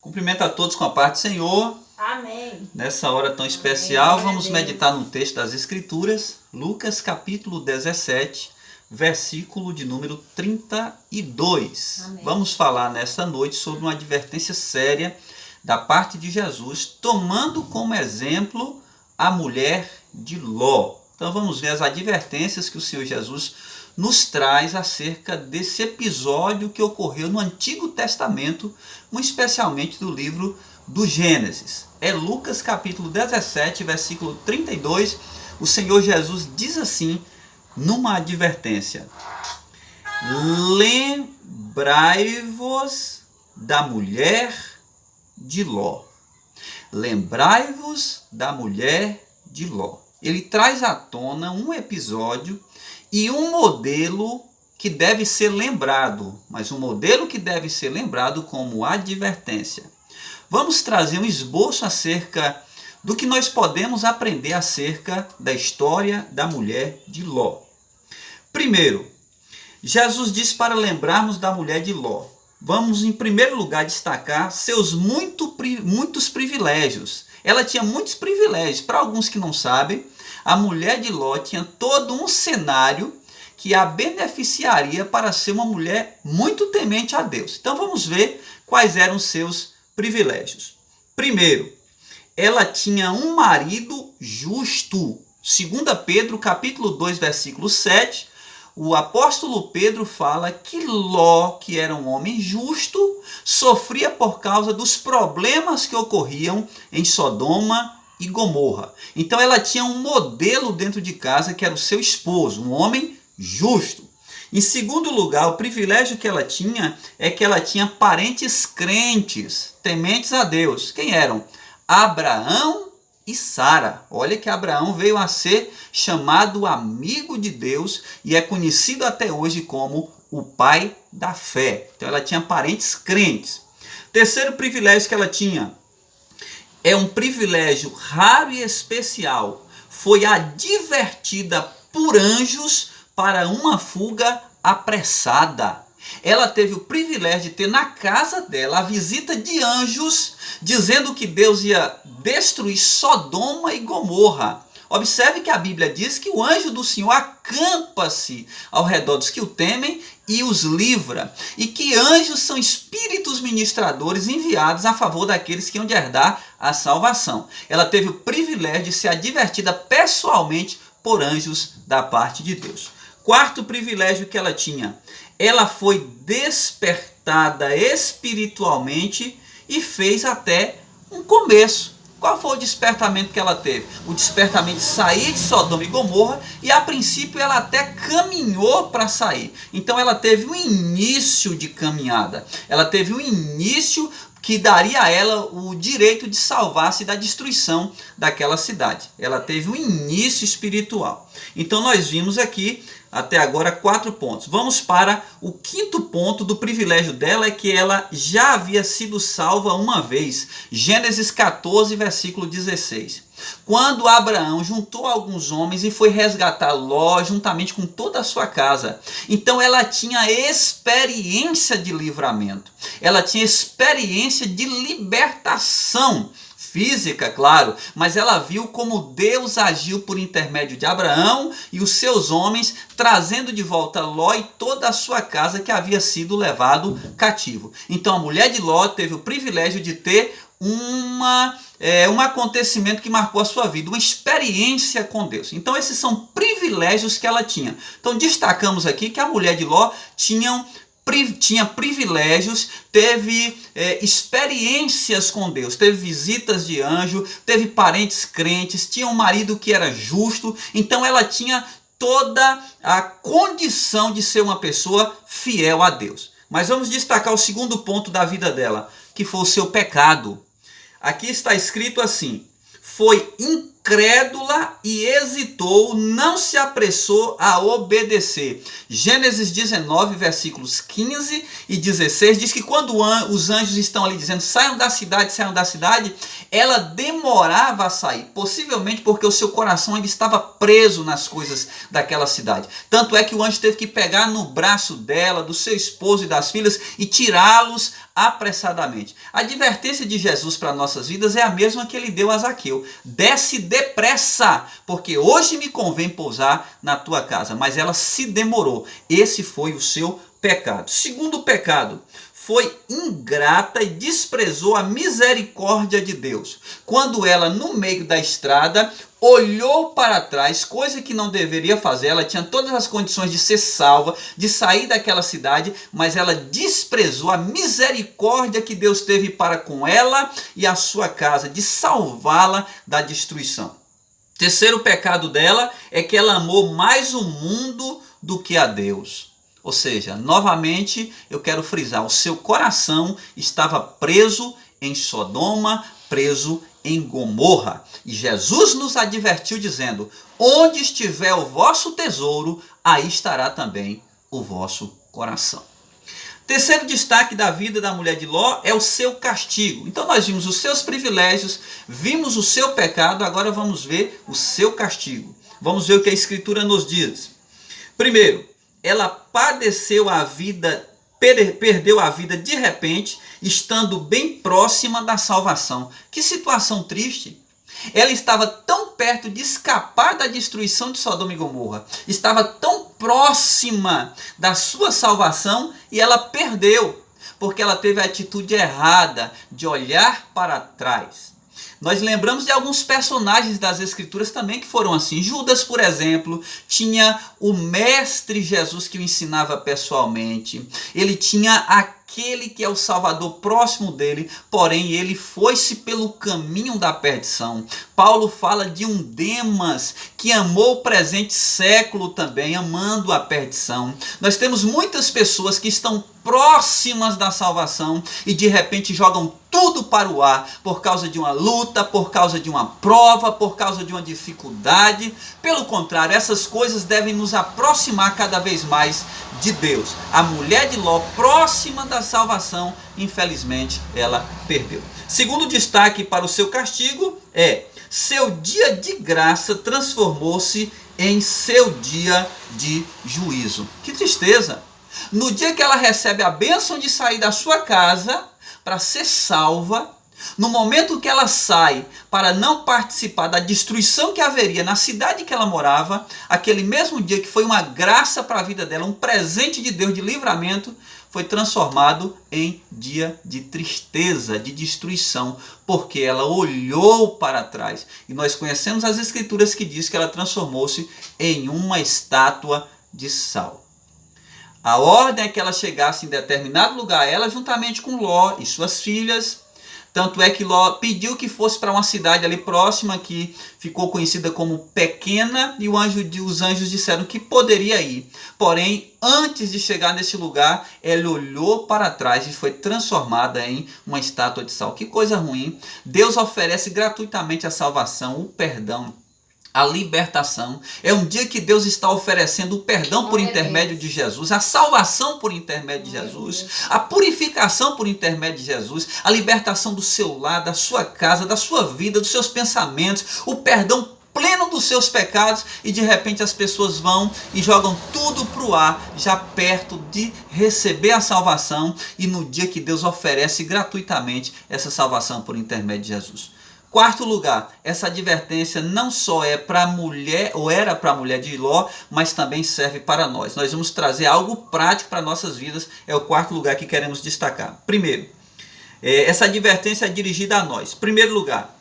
Cumprimento a todos com a paz do Senhor. Amém. Nessa hora tão especial, Amém. vamos meditar num texto das Escrituras, Lucas capítulo 17, versículo de número 32. Amém. Vamos falar nessa noite sobre uma advertência séria da parte de Jesus, tomando como exemplo a mulher de Ló. Então vamos ver as advertências que o Senhor Jesus nos traz acerca desse episódio que ocorreu no Antigo Testamento, especialmente do livro do Gênesis. É Lucas capítulo 17, versículo 32. O Senhor Jesus diz assim, numa advertência: lembrai-vos da mulher de Ló. Lembrai-vos da mulher de Ló. Ele traz à tona um episódio e um modelo que deve ser lembrado, mas um modelo que deve ser lembrado como advertência. Vamos trazer um esboço acerca do que nós podemos aprender acerca da história da mulher de Ló. Primeiro, Jesus disse para lembrarmos da mulher de Ló. Vamos, em primeiro lugar, destacar seus muitos privilégios. Ela tinha muitos privilégios. Para alguns que não sabem, a mulher de Ló tinha todo um cenário que a beneficiaria para ser uma mulher muito temente a Deus. Então vamos ver quais eram os seus privilégios. Primeiro, ela tinha um marido justo. 2 Pedro capítulo 2, versículo 7, o apóstolo Pedro fala que Ló, que era um homem justo, sofria por causa dos problemas que ocorriam em Sodoma e Gomorra. Então ela tinha um modelo dentro de casa que era o seu esposo, um homem justo. Em segundo lugar, o privilégio que ela tinha é que ela tinha parentes crentes, tementes a Deus. Quem eram? Abraão e Sara. Olha que Abraão veio a ser chamado amigo de Deus e é conhecido até hoje como o pai da fé. Então ela tinha parentes crentes. Terceiro privilégio que ela tinha é um privilégio raro e especial. Foi advertida por anjos para uma fuga apressada. Ela teve o privilégio de ter na casa dela a visita de anjos, dizendo que Deus ia destruir Sodoma e Gomorra. Observe que a Bíblia diz que o anjo do Senhor acampa-se ao redor dos que o temem e os livra. E que anjos são espíritos ministradores enviados a favor daqueles que hão de herdar a salvação. Ela teve o privilégio de ser advertida pessoalmente por anjos da parte de Deus. Quarto privilégio que ela tinha: ela foi despertada espiritualmente e fez até um começo. Qual foi o despertamento que ela teve? O despertamento de sair de Sodoma e Gomorra, e a princípio ela até caminhou para sair. Então ela teve um início de caminhada. Ela teve um início que daria a ela o direito de salvar-se da destruição daquela cidade. Ela teve um início espiritual. Então nós vimos aqui até agora 4 pontos. Vamos para o quinto ponto do privilégio dela, é que ela já havia sido salva uma vez. Gênesis 14, versículo 16. Quando Abraão juntou alguns homens e foi resgatar Ló juntamente com toda a sua casa. Então ela tinha experiência de livramento. Ela tinha experiência de libertação física, claro, mas ela viu como Deus agiu por intermédio de Abraão e os seus homens, trazendo de volta Ló e toda a sua casa que havia sido levado cativo. Então a mulher de Ló teve o privilégio de ter um acontecimento que marcou a sua vida, uma experiência com Deus. Então esses são privilégios que ela tinha. Então destacamos aqui que a mulher de Ló tinha privilégios, teve experiências com Deus, teve visitas de anjo, teve parentes crentes, tinha um marido que era justo. Então ela tinha toda a condição de ser uma pessoa fiel a Deus. Mas vamos destacar o segundo ponto da vida dela, que foi o seu pecado. Aqui está escrito assim: foi incapaz incrédula e hesitou, não se apressou a obedecer. Gênesis 19, versículos 15 e 16 diz que quando os anjos estão ali dizendo saiam da cidade, ela demorava a sair, possivelmente porque o seu coração ainda estava preso nas coisas daquela cidade. Tanto é que o anjo teve que pegar no braço dela, do seu esposo e das filhas e tirá-los apressadamente. A advertência de Jesus para nossas vidas é a mesma que ele deu a Zaqueu: desce depressa, porque hoje me convém pousar na tua casa. Mas ela se demorou. Esse foi o seu pecado. Segundo pecado, foi ingrata e desprezou a misericórdia de Deus. Quando ela, no meio da estrada, olhou para trás, coisa que não deveria fazer, ela tinha todas as condições de ser salva, de sair daquela cidade, mas ela desprezou a misericórdia que Deus teve para com ela e a sua casa, de salvá-la da destruição. Terceiro pecado dela é que ela amou mais o mundo do que a Deus. Ou seja, novamente eu quero frisar, o seu coração estava preso em Sodoma, preso em Gomorra. E Jesus nos advertiu dizendo: onde estiver o vosso tesouro, aí estará também o vosso coração. Terceiro destaque da vida da mulher de Ló é o seu castigo. Então nós vimos os seus privilégios, vimos o seu pecado, agora vamos ver o seu castigo. Vamos ver o que a Escritura nos diz. Primeiro, ela padeceu a vida, perdeu a vida de repente, estando bem próxima da salvação. Que situação triste! Ela estava tão perto de escapar da destruição de Sodoma e Gomorra, estava tão próxima da sua salvação e ela perdeu, porque ela teve a atitude errada de olhar para trás. Nós lembramos de alguns personagens das Escrituras também que foram assim. Judas, por exemplo, tinha o mestre Jesus que o ensinava pessoalmente. Ele tinha aquele que é o Salvador próximo dele, porém ele foi-se pelo caminho da perdição. Paulo fala de um Demas que amou o presente século também, amando a perdição. Nós temos muitas pessoas que estão próximas da salvação e de repente jogam tudo para o ar por causa de uma luta, por causa de uma prova, por causa de uma dificuldade. Pelo contrário, essas coisas devem nos aproximar cada vez mais de Deus. A mulher de Ló, próxima da salvação, infelizmente ela perdeu. Segundo destaque para o seu castigo é: seu dia de graça transformou-se em seu dia de juízo. Que tristeza! No dia que ela recebe a bênção de sair da sua casa para ser salva, no momento que ela sai para não participar da destruição que haveria na cidade que ela morava, aquele mesmo dia que foi uma graça para a vida dela, um presente de Deus de livramento, foi transformado em dia de tristeza, de destruição, porque ela olhou para trás. E nós conhecemos as Escrituras que diz que ela transformou-se em uma estátua de sal. A ordem é que ela chegasse em determinado lugar, ela juntamente com Ló e suas filhas. Tanto é que Ló pediu que fosse para uma cidade ali próxima, que ficou conhecida como Pequena, e os anjos disseram que poderia ir. Porém, antes de chegar nesse lugar, ela olhou para trás e foi transformada em uma estátua de sal. Que coisa ruim! Deus oferece gratuitamente a salvação, o perdão, a libertação. É um dia que Deus está oferecendo o perdão por intermédio de Jesus, a salvação por intermédio de Jesus, a purificação por intermédio de Jesus, a libertação do seu lar, da sua casa, da sua vida, dos seus pensamentos, o perdão pleno dos seus pecados. E de repente as pessoas vão e jogam tudo para o ar, já perto de receber a salvação, e no dia que Deus oferece gratuitamente essa salvação por intermédio de Jesus. Quarto lugar, essa advertência não só é para a mulher, ou era para a mulher de Ló, mas também serve para nós. Nós vamos trazer algo prático para nossas vidas, é o quarto lugar que queremos destacar. Primeiro, essa advertência é dirigida a nós. Primeiro lugar,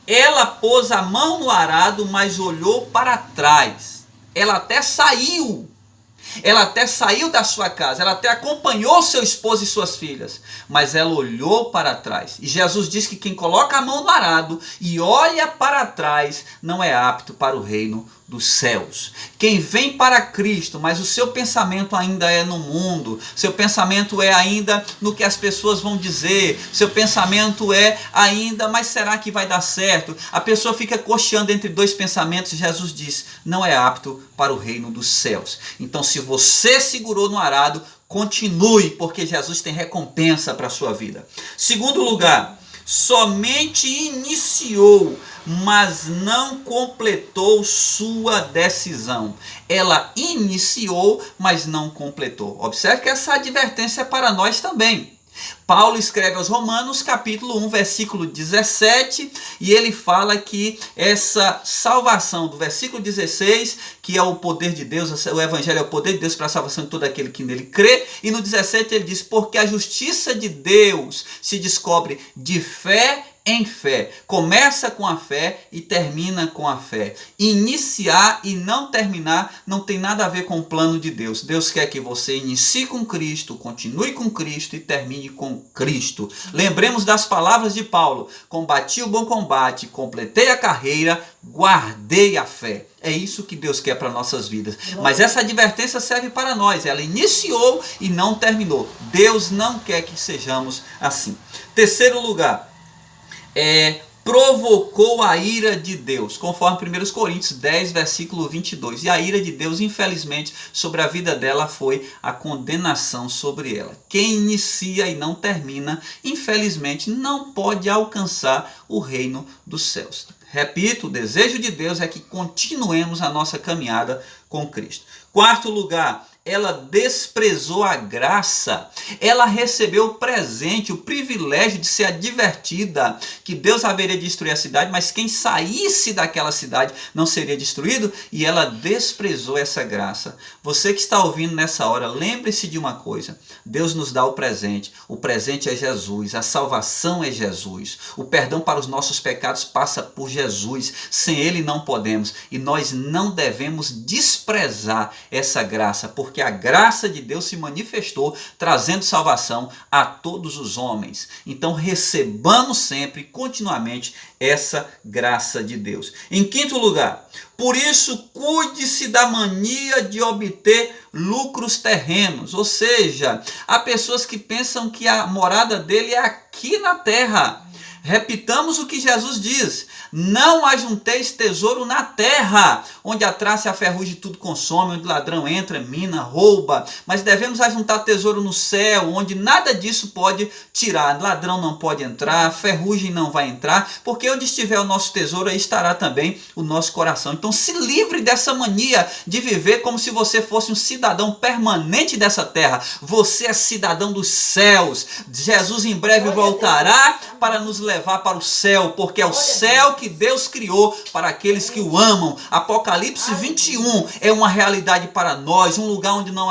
ela pôs a mão no arado, mas olhou para trás. Ela até saiu. Ela até saiu da sua casa, ela até acompanhou seu esposo e suas filhas, mas ela olhou para trás. E Jesus diz que quem coloca a mão no arado e olha para trás não é apto para o reino dos céus. Quem vem para Cristo, mas o seu pensamento ainda é no mundo, seu pensamento é ainda no que as pessoas vão dizer, seu pensamento é ainda, mas será que vai dar certo? A pessoa fica cocheando entre dois pensamentos. Jesus diz, não é apto para o reino dos céus. Então, se você segurou no arado, continue, porque Jesus tem recompensa para a sua vida. Segundo lugar, somente iniciou, mas não completou sua decisão. Ela iniciou, mas não completou. Observe que essa advertência é para nós também. Paulo escreve aos Romanos, capítulo 1, versículo 17, e ele fala que essa salvação, do versículo 16, que é o poder de Deus, o evangelho é o poder de Deus para a salvação de todo aquele que nele crê, e no 17 ele diz, porque a justiça de Deus se descobre de fé em fé. Começa com a fé e termina com a fé. Iniciar e não terminar não tem nada a ver com o plano de Deus. Deus quer que você inicie com Cristo, continue com Cristo e termine com Cristo. Lembremos das palavras de Paulo. Combati o bom combate, completei a carreira, guardei a fé. É isso que Deus quer para nossas vidas. Mas essa advertência serve para nós. Ela iniciou e não terminou. Deus não quer que sejamos assim. Terceiro lugar, provocou a ira de Deus, conforme 1 Coríntios 10, versículo 22. E a ira de Deus, infelizmente, sobre a vida dela foi a condenação sobre ela. Quem inicia e não termina, infelizmente, não pode alcançar o reino dos céus. Repito, o desejo de Deus é que continuemos a nossa caminhada com Cristo. Quarto lugar, ela desprezou a graça. Ela recebeu o presente, o privilégio de ser advertida que Deus haveria de destruir a cidade, mas quem saísse daquela cidade não seria destruído, e ela desprezou essa graça. Você que está ouvindo nessa hora, lembre-se de uma coisa: Deus nos dá o presente é Jesus, a salvação é Jesus, o perdão para os nossos pecados passa por Jesus, sem Ele não podemos, e nós não devemos desprezar essa graça, porque a graça de Deus se manifestou trazendo salvação a todos os homens. Então recebamos sempre, continuamente, essa graça de Deus. Em quinto lugar, por isso cuide-se da mania de obter lucros terrenos. Ou seja, há pessoas que pensam que a morada dele é aqui na terra. Repitamos o que Jesus diz: não ajunteis tesouro na terra, onde a traça e a ferrugem tudo consome, onde o ladrão entra, mina, rouba. Mas devemos ajuntar tesouro no céu, onde nada disso pode tirar. Ladrão não pode entrar, ferrugem não vai entrar, porque onde estiver o nosso tesouro, aí estará também o nosso coração. Então se livre dessa mania de viver como se você fosse um cidadão permanente dessa terra. Você é cidadão dos céus. Jesus em breve voltará para nos levar para o céu, porque é o céu que Deus criou para aqueles que o amam. Apocalipse 21 é uma realidade para nós, um lugar onde não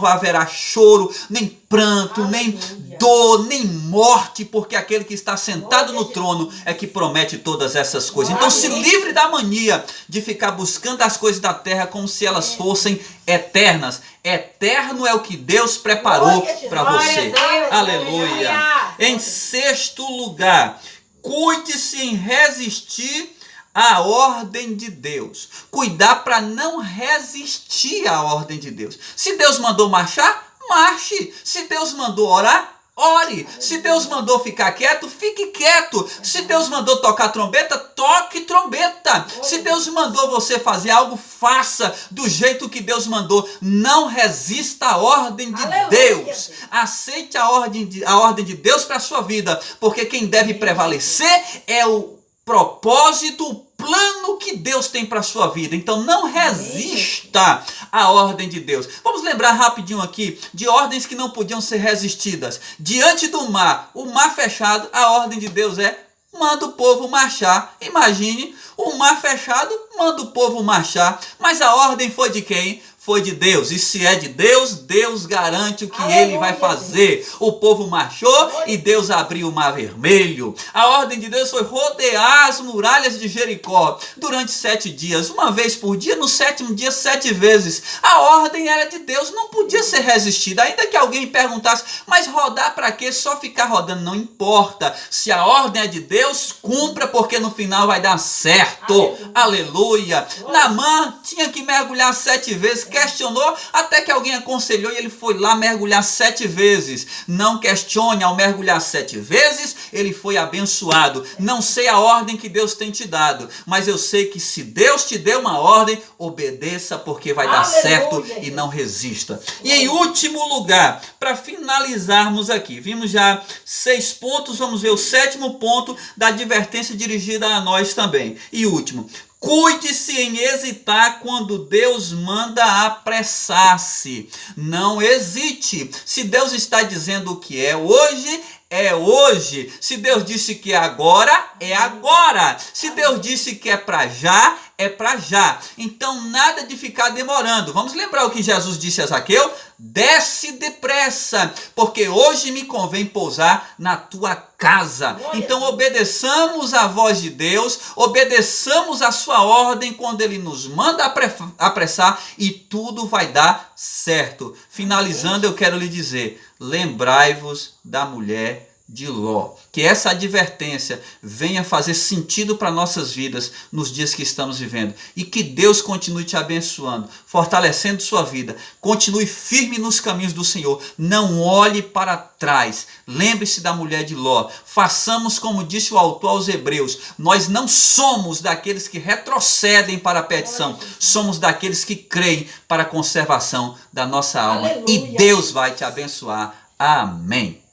haverá choro, nem pranto, nem dor, nem morte, porque aquele que está sentado no trono é que promete todas essas coisas. Então se livre da mania de ficar buscando as coisas da terra como se elas fossem eternas. Eterno é o que Deus preparou para você. Aleluia. Em sexto lugar, cuide-se em resistir à ordem de Deus. Cuidar para não resistir à ordem de Deus. Se Deus mandou marchar, marche. Se Deus mandou orar, ore. Se Deus mandou ficar quieto, fique quieto. Se Deus mandou tocar trombeta, toque trombeta. Se Deus mandou você fazer algo, faça do jeito que Deus mandou. Não resista à ordem de Deus. Aceite a ordem de Deus para a sua vida, porque quem deve prevalecer é o propósito, o plano que Deus tem para a sua vida. Então não resista à ordem de Deus. Vamos lembrar rapidinho aqui de ordens que não podiam ser resistidas. Diante do mar, o mar fechado, a ordem de Deus é: manda o povo marchar. Imagine, o mar fechado, manda o povo marchar. Mas a ordem foi de quem? foi de Deus. E se é de Deus, Deus garante o que Ele vai fazer. O povo marchou e Deus abriu o mar vermelho. A ordem de Deus foi rodear as muralhas de Jericó durante 7 dias, uma vez por dia, no 7º dia 7 vezes. A ordem era de Deus, não podia ser resistida. Ainda que alguém perguntasse, mas rodar para quê? Só ficar rodando, não importa. Se a ordem é de Deus, cumpra, porque no final vai dar certo. Aleluia. Naamã tinha que mergulhar 7 vezes, questionou, até que alguém aconselhou e ele foi lá mergulhar 7 vezes. Não questione, ao mergulhar 7 vezes, ele foi abençoado. Não sei a ordem que Deus tem te dado, mas eu sei que se Deus te deu uma ordem, obedeça, porque vai dar certo e não resista. E em último lugar, para finalizarmos aqui, vimos já 6 pontos, vamos ver o 7º ponto da advertência dirigida a nós também. E último, cuide-se em hesitar quando Deus manda apressar-se. Não hesite. Se Deus está dizendo o que é hoje, é hoje. Se Deus disse que é agora, é agora. Se Deus disse que é para já, é para já. Então nada de ficar demorando. Vamos lembrar o que Jesus disse a Zaqueu? Desce depressa, porque hoje me convém pousar na tua casa. Então obedeçamos a voz de Deus, obedeçamos a sua ordem quando Ele nos manda apressar e tudo vai dar certo. Finalizando, eu quero lhe dizer, lembrai-vos da mulher de Ló. Que essa advertência venha fazer sentido para nossas vidas nos dias que estamos vivendo. E que Deus continue te abençoando, fortalecendo sua vida. Continue firme nos caminhos do Senhor. Não olhe para trás. Lembre-se da mulher de Ló. Façamos como disse o autor aos Hebreus. Nós não somos daqueles que retrocedem para a perdição. Somos daqueles que creem para a conservação da nossa alma. E Deus vai te abençoar. Amém.